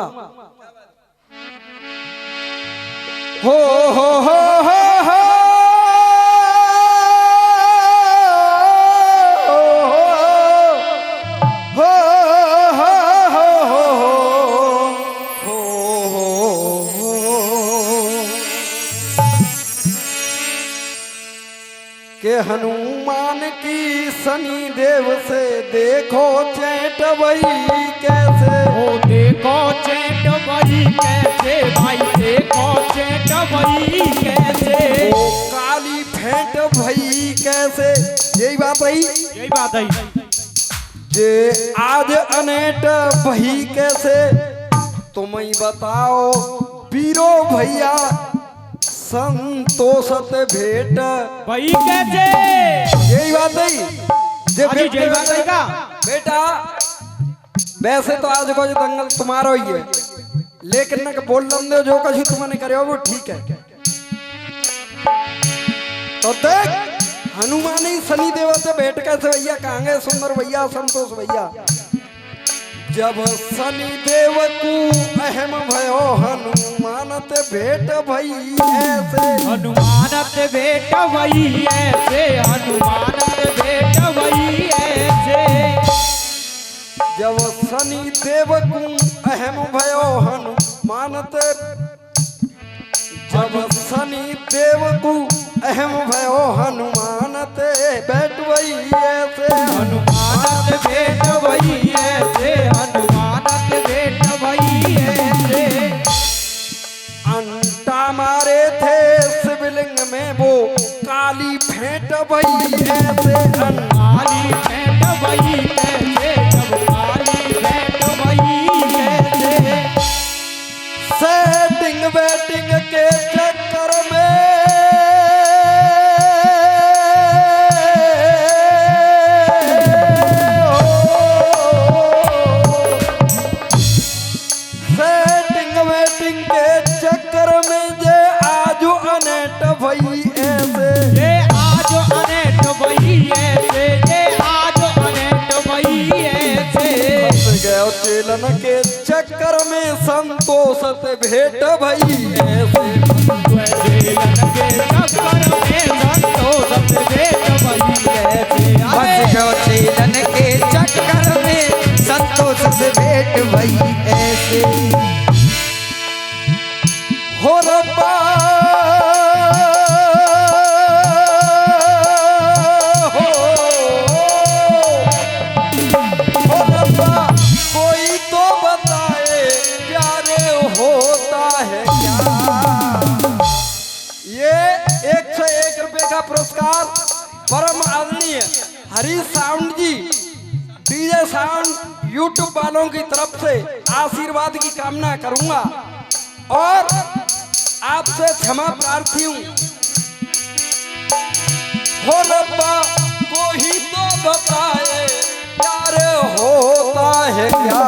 हो हो हो हो हो के हनुमान की शनि देव से देखो चैट वही कैसे हो देखो चैट वही कैसे भाई देखो चैट वही कैसे ओ काली फेंट भई कैसे यही बात है यही बात है जे आज अनेट भई कैसे तुम ही बताओ पीरो भैया संतोषत भेट वही कैसे यही बात है जे यही बात है का बेटा वैसे तो आज को दंगल तुम्हारा ही है लेकिन न बोल दो जो कुछ तुमने करे वो ठीक है। तो देख हनुमानी शनि देव से भेंट कैसे भैया कहांगे सुंदर भैया संतोष भैया जब शनि देव को अहम भयो हनुमानत भेंट भई ऐसे हनुमानत भेंट वही ऐसे हनुमानत भेंट वही ऐसे जब शनि देव को अहम भयो हनुमानत जब शनि देव को अहम भयो हनुमानत बैठ वही ऐसे हनुमानत भेंट वही ऐसे हनुमानत भेंट वही ऐसे अंटा मारे थे शिवलिंग में वो काली फेंट वही ऐसे काली भेंट वही कैसे जब काली भेंट वही कैसे सेटिंग वेटिंग के चक्कर में सेटिंग वेटिंग के चक्कर में जे आजो अनेट भई ऐसे ये आज अनेट वही ऐसे ये आज अनेट वही ऐसे फंस गयो चेलन के चक्कर में संतोषत भेंट भई ऐसे चेलन के चक्कर में संतोषत भेंट वही ऐसे फंस गयो चेलन के चक्कर में संतोष से भेंट भई ऐसे हो रब्बा हो रब्बा कोई तो बताए प्यारे होता है क्या ये 101 रुपए का पुरस्कार परम आदरणीय हरीश साउंड जी डीजे साउंड यूट्यूब वालों की तरफ से आशीर्वाद की कामना करूंगा और आपसे क्षमा प्रार्थी हूं। हो रब्बा कोई तो बताए प्यार होता है क्या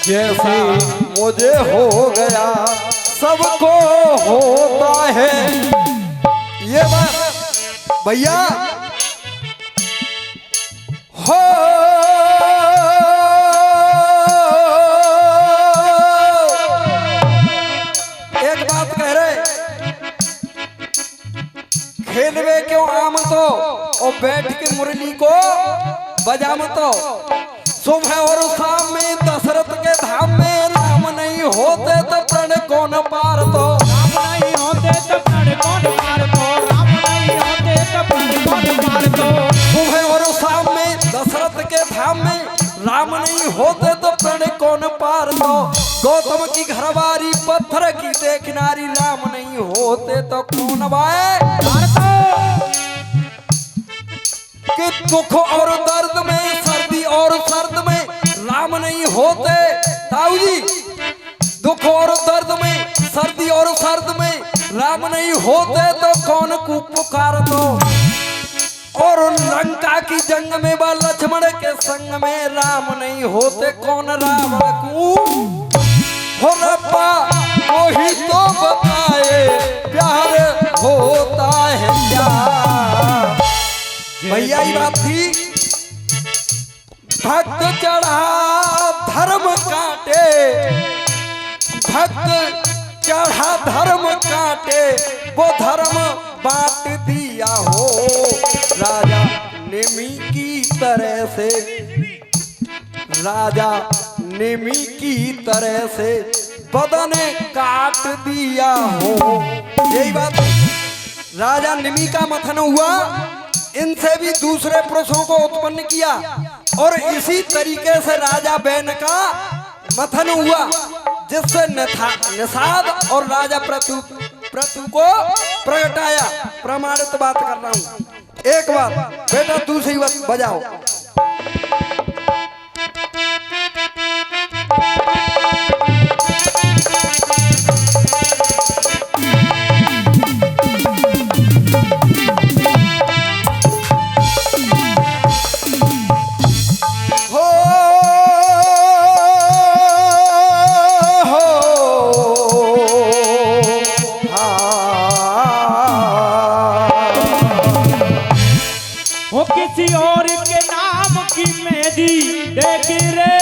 जैसे मुझे हो गया सबको होता है ये बात भैया हो एक बात कह रहे खेलवे क्यों आम तो और बैठ के मुरली को बजाम तो सुबह और शाम में दशरथ के धाम में राम नहीं होते तो प्रण कौन पार तो राम नहीं होते तो प्रण कौन पार तो राम नहीं होते तो प्रण कौन पार तो सुबह और शाम में दशरथ के धाम में राम नहीं होते तो प्रण कौन पार तो गौतम की घरवारी पत्थर की देखनारी राम नहीं होते तो कौन बाए पार तो कि दुख और दर्द में सर्दी और सर्द में राम नहीं होते ताऊ जी दुख और दर्द में सर्दी और सर्द में राम नहीं होते तो कौन को पुकार दो और लंका की जंग में बा लक्ष्मण के संग में राम नहीं होते कौन रावण को हो रब्बा वही तो बताए प्यार होता है क्या भैया ही बात थी भक्त चढ़ा धर्म काटे, भक्त चढ़ा धर्म काटे, वो धर्म बांट दिया हो राजा नेमी की तरह से, राजा नेमी की तरह से बदन काट दिया हो। यही बात राजा निमि का मथन हुआ, इनसे भी दूसरे पुरुषों को उत्पन्न किया और इसी तरीके से राजा बैन का मथन हुआ, जिससे निषाद और राजा प्रतु को प्रगटाया। प्रमाणित बात कर रहा हूं। एक बात बेटा दूसरी बात बजाओ। किसी और के नाम की मेहंदी देख रे,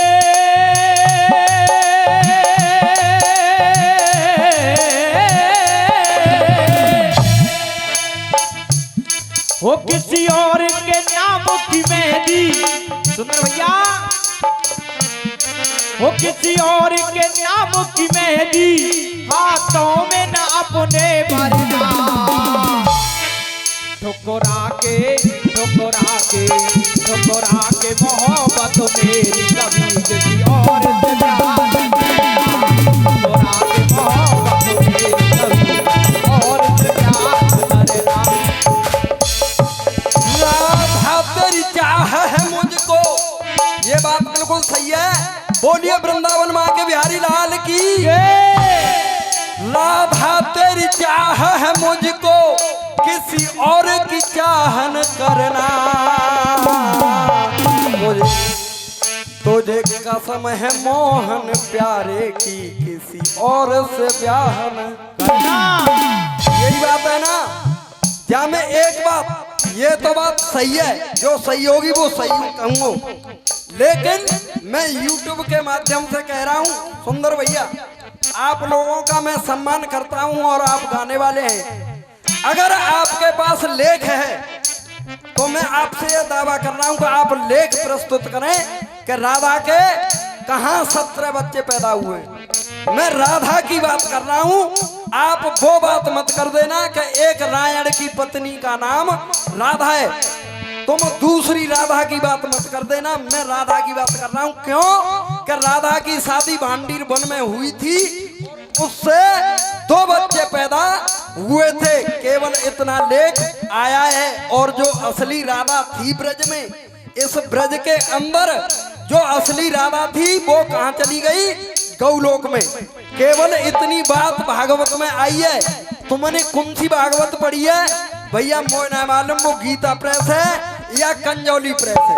वो किसी और के नाम की मेहंदी, सुंदर भैया, वो किसी और के नाम की मेहंदी हाथों में न अपने भरना, ठुकरा के मोहब्बत मेरी कभी किसी और से प्यार करना, ठुकरा के मोहब्बत मेरी कभी और से प्यार करना। राधा तेरी चाह है मुझको, ये बात बिल्कुल सही है। बोलिए वृंदावन माँ के बिहारी लाल की। राधा तेरी चाह है मुझको, किसी और की चाहन करना, तुझे कसम है मोहन प्यारे की, किसी और से ब्याह न करना। यही बात है ना। क्या मैं एक बात, ये तो बात सही है, जो सही होगी वो सही कहूँगा, लेकिन मैं YouTube के माध्यम से कह रहा हूँ सुंदर भैया, आप लोगों का मैं सम्मान करता हूँ और आप गाने वाले हैं। अगर आपके पास लेख है तो मैं आपसे यह दावा कर रहा हूं कि आप लेख प्रस्तुत करें कि राधा के कहां 17 बच्चे पैदा हुए। मैं राधा की बात कर रहा हूं, आप वो बात मत कर देना कि एक रायण की पत्नी का नाम राधा है, तुम दूसरी राधा की बात मत कर देना। मैं राधा की बात कर रहा हूं, क्यों कि राधा की शादी भांडीर वन में हुई थी, उससे 2 बच्चे पैदा हुए थे, केवल इतना लेख आया है। और जो असली राधा थी ब्रज में, इस ब्रज के अंदर जो असली राधा थी वो कहां चली गई? गौलोक में। केवल इतनी बात भागवत में आई है। तुमने कौन सी भागवत पढ़ी है भैया? मोह न मालूम वो गीता प्रेस है या कंजौली प्रेस है।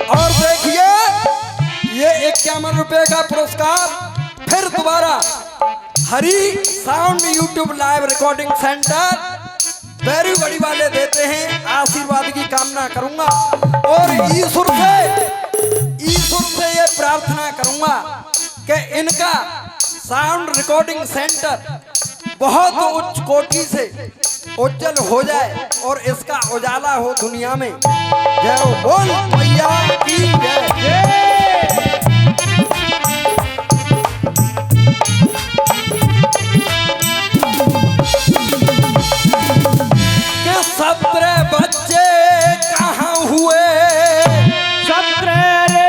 और देखिए ये 51 रुपए का पुरस्कार फिर दोबारा Hari sound YouTube live recording centre बैरी बड़ी वाले देते हैं। आशीर्वाद की कामना करूंगा और ईश्वर से ये प्रार्थना करूंगा कि इनका साउंड रिकॉर्डिंग सेंटर बहुत उच्च कोटि से उज्जवल हो जाए और इसका उजाला हो दुनिया में। जय हो, बोल मैया की जय। के 17 बच्चे कहाँ हुए? 17 रे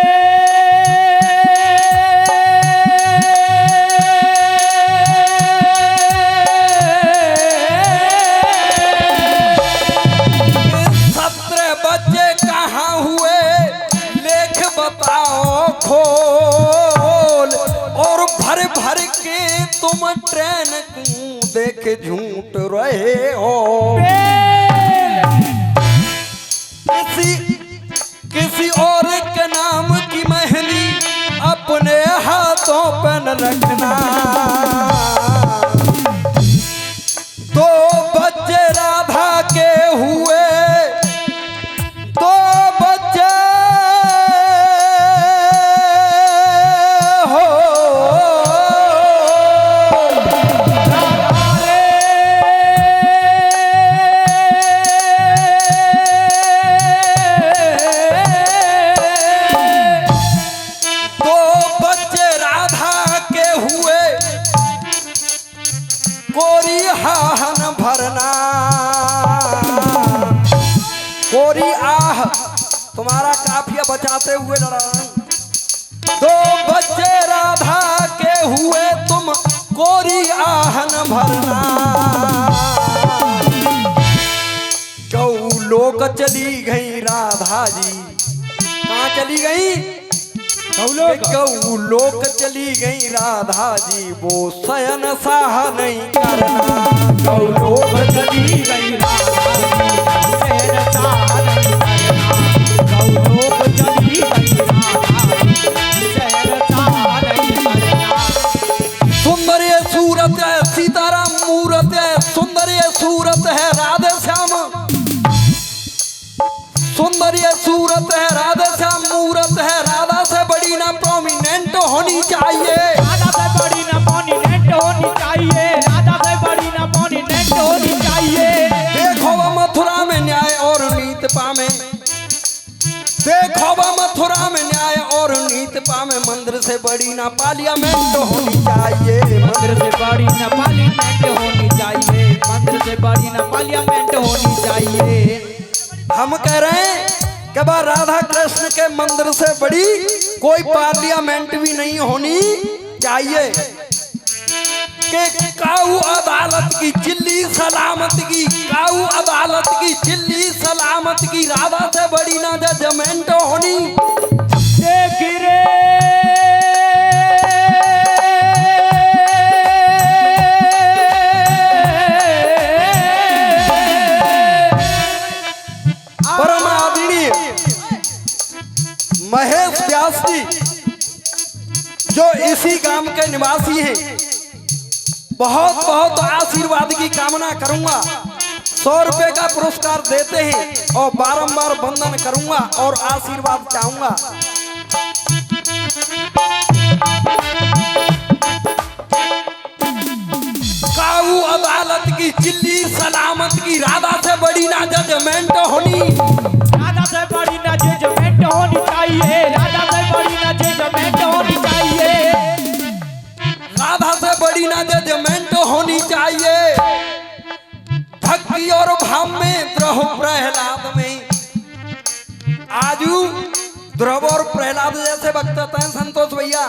खोल और भर भर के तुम ट्रेन को देख झूठ रहे हो। किसी और के नाम की मेहंदी अपने हाथों पर न रखना। आहान भरना। कोरी आह तुम्हारा काफिया बचाते हुए लड़ा। दो बच्चे राधा के हुए तुम कोरी आहन भरना। गौ लोक चली गई राधा जी, कहाँ चली गई? गौ लोक चली गई राधा जी, वो शयन साह नहीं करना। गौ लोक चली गई राधा जी, शयन साह नहीं करना। गौ लोक चली गई राधा जी, शयन साह नहीं करना। सुंदर ये सूरत है सीताराम मूरत है, सुंदर ये सूरत है राधे श्याम। सुंदर ये सूरत है राधे श्याम मूरत है। राधा से बड़ी ना प्रोमिनेंट होनी चाहिए। राधा से बड़ी ना प्रोमिनेंट होनी चाहिए। राधा से बड़ी ना प्रोमिनेंट होनी चाहिए। देखो वह मथुरा में न्याय और नीत पामे। देखो वह मथुरा में न्याय और नीत पामे। मंदिर से बड़ी ना पार्लियामेंट होनी चाहिए। मंदिर से बड़ी ना पार्लियामेंट होनी चाहिए। मंदिर से बड़ी ना पार्लियामेंट होनी चाहिए। हम कह रहे हैं कि बा राधा कृष्ण के मंदिर से बड़ी कोई पार्लियामेंट भी नहीं होनी चाहिए। कि काऊ अदालत की चिल्ली सलामत की, काऊ अदालत की चिल्ली सलामत की। राधा से बड़ी ना जजमेंट होनी। देख रे महेश व्यास जी जो इसी गांव के निवासी हैं, बहुत बहुत आशीर्वाद की कामना करूंगा। 100 रुपए का पुरस्कार देते हैं और बारंबार वंदन करूंगा और आशीर्वाद चाहूंगा। काऊ अदालत की चिल्ली सलामत की। राधा से बड़ी ना जजमेंट होनी। राधा से बड़ी ना जजमेंट होनी चाहिए। राधा से बड़ी ना जजमेंट होनी चाहिए। राधा से बड़ी ना जजमेंट होनी चाहिए। भक्ति और भाव में ध्रुव प्रहलाद में। आजू ध्रुव और प्रहलाद जैसे वक्त हैं संतोष भैया।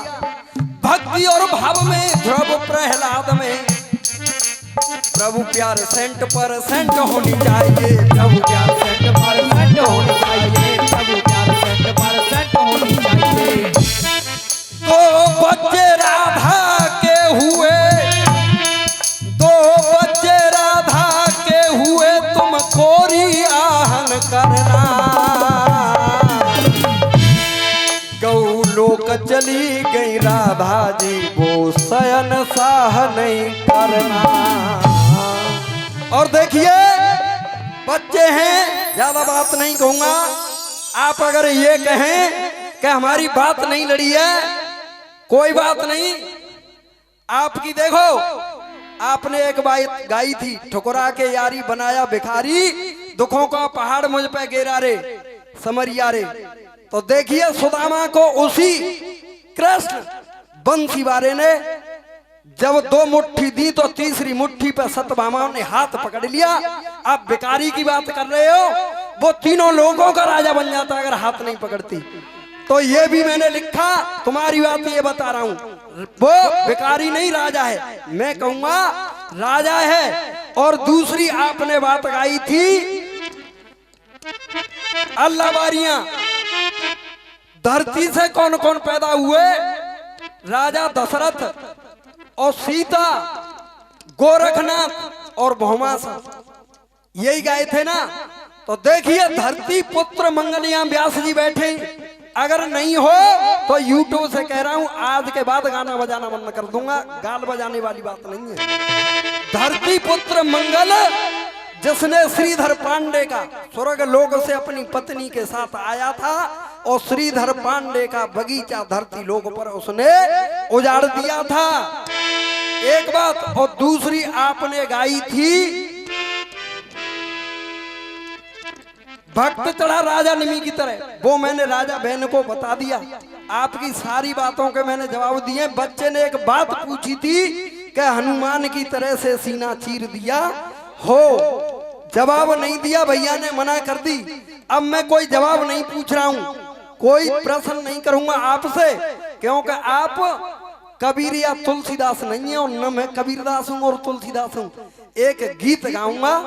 भक्ति और भाव में ध्रुव प्रहलाद में। प्रभु प्यार सेंट पर सेंट होनी चाहिए। प्रभु प्यार सेंट पर सेंट होनी चाहिए। प्रभु प्यार सेंट पर सेंट होनी चाहिए। दो बच्चे राधा के हुए, दो बच्चे राधा के हुए तुम कोरी आहन करना। गौ लोक चली गई राधा जी, वो शयन साह नहीं करना। और देखिए बच्चे हैं, ज्यादा बात नहीं कहूंगा। आप अगर ये कहें कि हमारी बात नहीं लड़ी है, कोई बात नहीं। आपकी देखो, आपने एक बात गाई थी, ठुकरा के यारी बनाया भिखारी, दुखों का पहाड़ मुझ पे गिरा रे समरिया रे। तो देखिए सुदामा को उसी कृष्ण बंसी वाले ने जब 2 मुट्ठी दी तो तीसरी मुट्ठी पर सत्यभामा ने हाथ पकड़ लिया। आप भिखारी की बात कर रहे हो, वो तीनों लोगों का राजा बन जाता अगर हाथ नहीं पकड़ती। तो ये भी मैंने लिखा, तुम्हारी बात ये बता रहा हूं। वो भिखारी नहीं राजा है, मैं कहूंगा राजा है। और दूसरी आपने बात गाई थी, अल्लाह बारियां धरती से कौन कौन पैदा हुए? राजा दशरथ और सीता, गोरखनाथ और भौमासा, यही गाए थे ना। तो देखिए धरती पुत्र मंगलयाम व्यास जी बैठे। अगर नहीं हो तो यूट्यूब से कह रहा हूं, आज के बाद गाना बजाना बंद कर दूंगा। गाल बजाने वाली बात नहीं है। धरती पुत्र मंगल जिसने श्रीधर पांडे का स्वर्ग लोक से अपनी पत्नी के साथ आया था और श्रीधर पांडे का बगीचा धरती लोक पर उसने उजाड़ दिया था। एक बात। और दूसरी आपने गाई थी, भक्त चढ़ा राजा निमी की तरह, वो मैंने राजा बहन को बता दिया। आपकी सारी बातों के मैंने जवाब दिए। बच्चे ने एक बात पूछी थी कि हनुमान की तरह से सीना चीर दिया हो। जवाब नहीं दिया, भैया ने मना कर दी। अब मैं कोई जवाब नहीं पूछ रहा हूं, कोई प्रश्न नहीं करूंगा आपसे, क्योंकि आप कबीर या तुलसीदास नहीं है और न मैं कबीरदास हूं और तुलसीदास हूं। एक गीत गाऊंगा,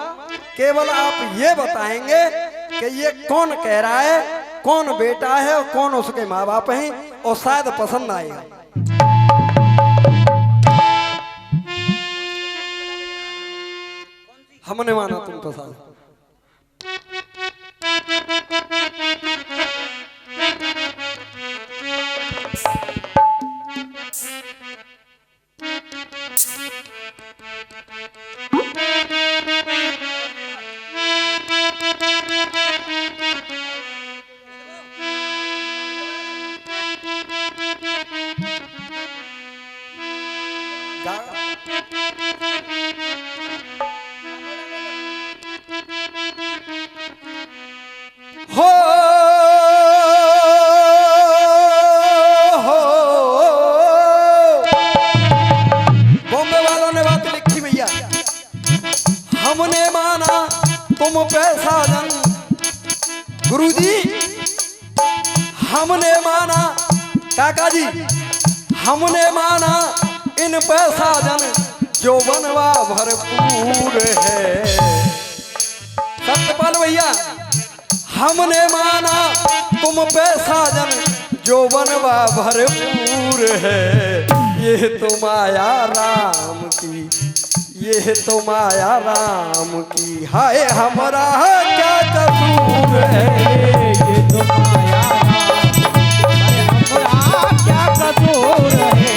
केवल आप ये बताएंगे कि ये कौन कह रहा है, कौन बेटा है और कौन उसके माँ बाप हैं, और शायद पसंद आएगा। हमने माना तुम पसंद। हो बॉम्बे वालों ने बात लिखी भैया। हमने माना तुम पैसा जन, गुरुजी हमने माना, काका जी हमने माना इन पैसा जन जो बनवा भरपूर है। सत्यपाल भैया हमने माना तुम पैसा जन जो बनवा भरपूर है। ये तो माया राम की, ये तो माया राम की, हाय हमारा क्या कसूर है। ये तो माया हमारा क्या कसूर है।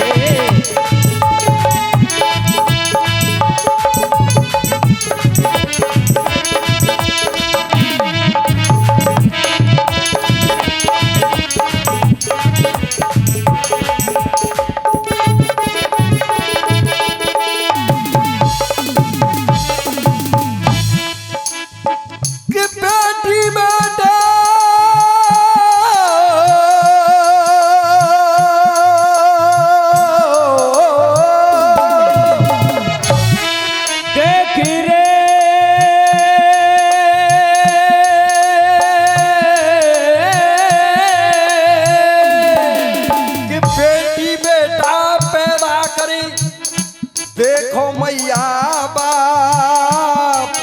देखो मैया बाप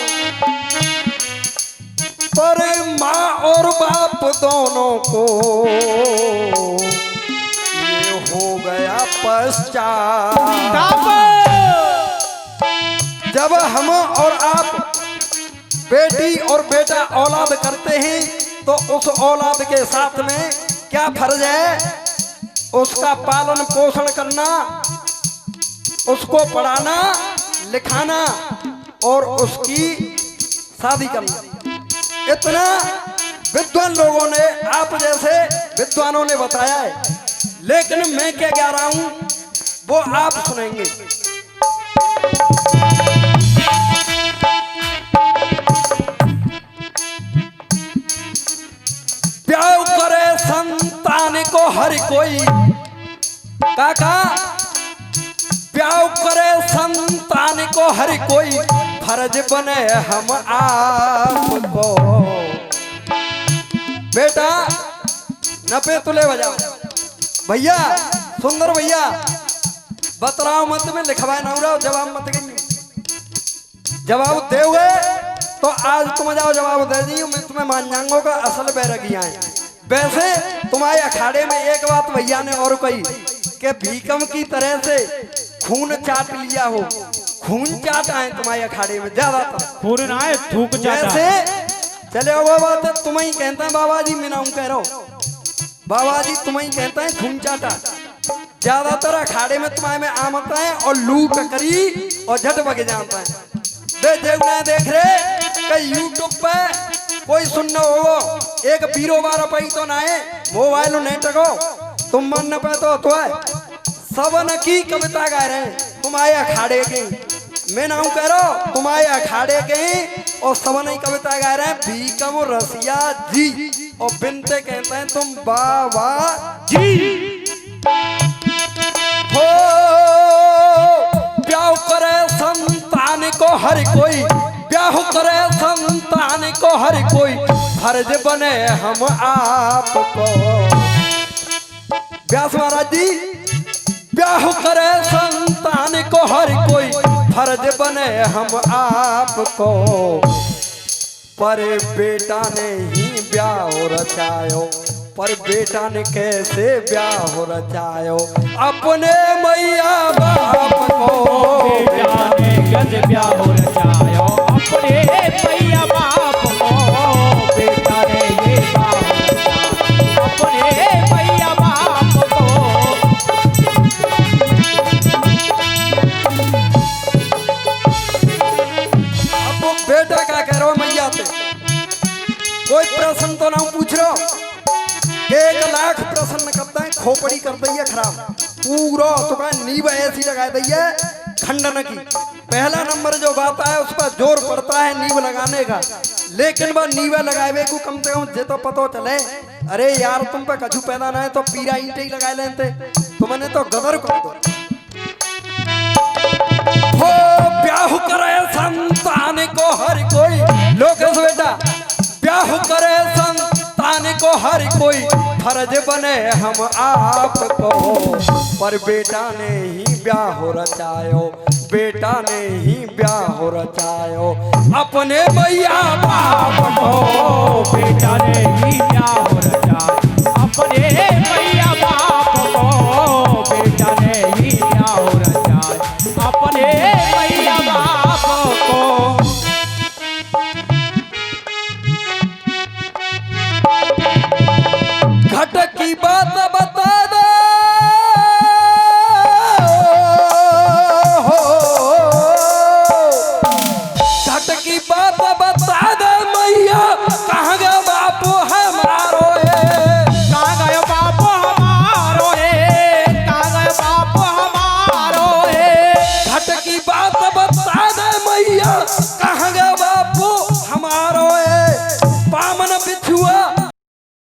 पर माँ और बाप दोनों को ये हो गया पश्चाताप। जब हम और आप बेटी और बेटा औलाद करते हैं तो उस औलाद के साथ में क्या फर्ज है? उसका पालन पोषण करना, उसको पढ़ाना लिखाना और उसकी शादी करना। इतना विद्वान लोगों ने, आप जैसे विद्वानों ने बताया है, लेकिन मैं क्या कह रहा हूं वो आप सुनेंगे। प्यार करे संतान को हर कोई, काका प्यार करे संतान को हर कोई, फर्ज बने हम आपको। बेटा नपे तुले बजाओ। भैया सुंदर भैया बतराओ मत में लिखवाए ना उड़ाओ, जवाब मत गई। जवाब दोगे तो आज तुम जाओ जवाब दे दी, मैं तुम्हें मान जाऊंगा का असल बैरगियां हैं। वैसे तुम्हारे अखाड़े में एक बात भैया ने और कही कि भीकम की तरह से खून चाट लिया हो। खून चाटा है तुम्हारे अखाड़े में ज्यादातर, खून ना है थूक चाटा। जैसे चले वो बात है, तुम्हें कहते हैं बाबा जी, मैं नाम कह रहा हूँ बाबा जी, तुम्हें कहते हैं खून चाटा। ज्यादातर अखाड़े में तुम्हारे में आमता है और लू ककरी और झट बगे जानता है। देख रहे कई यूट्यूब पे कोई सुनना हो, एक बीरो बारह पई तो ना है मोबाइल नेट को तुम मन पे तो है सबन की कविता गा रहे हैं तुम्हारे अखाड़े के। मैं नाम कह रहा हूँ तुम्हारे अखाड़े के और सबन ही कविता गा रहे हैं भीकम रसिया जी, और बिनते कहते हैं तुम बाबा जी। हो संतान को हर कोई, ब्याह करे संतान को हर कोई, फर्ज बने हम आपको। व्यास महाराज जी, ब्याह करे संतान को हर कोई, फर्ज बने हम आपको। पर बेटा ने ही ब्याह रचायो, पर बेटा ने कैसे ब्याह रचायो, अपने मैया बाप को। बेटा ने गज ब्याह रचायो अपने मैया बाप को। बेटा ने ये ब्याह रचायो अपने मैया बाप को। अब वो बेटा क्या कह रहे हो मैया से? कोई प्रश्न तो ना पूछ रहे हो? 1 लाख प्रश्न करते हैं, खोपड़ी कर दी है खराब पूरा। तो कहा नींव ऐसी लगा दी है खंडन की। पहला नंबर जो बात है उस पर जोर पड़ता है नींव लगाने का, लेकिन वह नींव लगाए को कम से कम जे तो पता चले, अरे यार तुम पे कछु पैदा ना है तो पीरा ईंटे ही लगाए लेते, तुमने तो गदर कर दो। हो ब्याह करे संतान को हर कोई, लोकेश बेटा, ब्याह करे संतान को हर कोई, फर्ज बने हम आपको। पर बेटा ने ही ब्याह रचायो, बेटा ने ही ब्याह रचायो, अपने मैया बाप को। बेटा ने ही ब्याह रचायो अपने